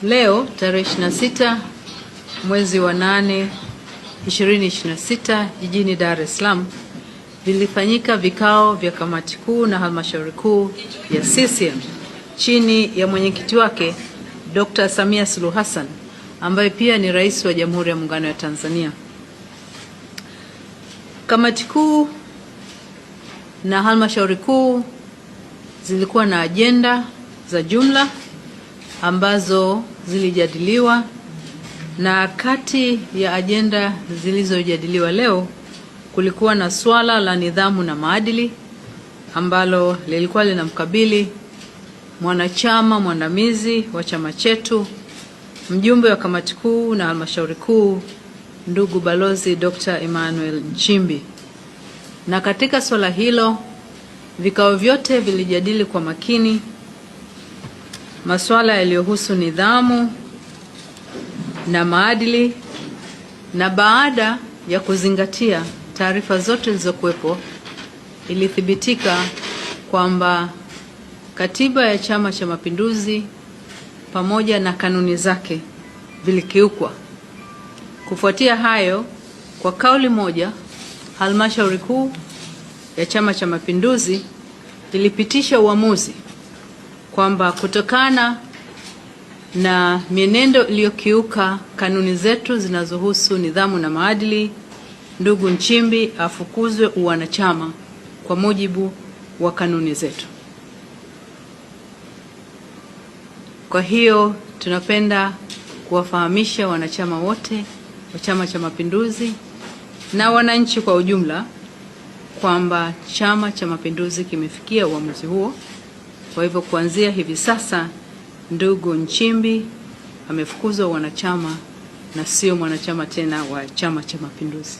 Leo tarehe 26 mwezi wa 8 2026 jijini Dar es Salaam vilifanyika vikao vya kamati kuu na halmashauri kuu ya CCM chini ya mwenyekiti wake Dr. Samia Suluhu Hassan ambaye pia ni Rais wa Jamhuri ya Muungano wa Tanzania. Kamati kuu na halmashauri kuu zilikuwa na ajenda za jumla ambazo zilijadiliwa, na kati ya ajenda zilizojadiliwa leo kulikuwa na swala la nidhamu na maadili ambalo lilikuwa linamkabili mwanachama mwandamizi wa chama chetu, mjumbe wa kamati kuu na halmashauri kuu, ndugu Balozi Dr. Emmanuel Nchimbi. Na katika swala hilo vikao vyote vilijadili kwa makini masuala yaliyohusu nidhamu na maadili, na baada ya kuzingatia taarifa zote zilizokuwepo ilithibitika kwamba katiba ya Chama cha Mapinduzi pamoja na kanuni zake vilikiukwa. Kufuatia hayo, kwa kauli moja, halmashauri kuu ya Chama cha Mapinduzi ilipitisha uamuzi kwamba kutokana na mienendo iliyokiuka kanuni zetu zinazohusu nidhamu na maadili, ndugu Nchimbi afukuzwe uwanachama kwa mujibu wa kanuni zetu. Kwa hiyo tunapenda kuwafahamisha wanachama wote wa Chama cha Mapinduzi na wananchi kwa ujumla kwamba Chama cha Mapinduzi kimefikia uamuzi huo. Kwa hivyo kuanzia hivi sasa ndugu Nchimbi amefukuzwa wanachama na sio mwanachama tena wa Chama cha Mapinduzi.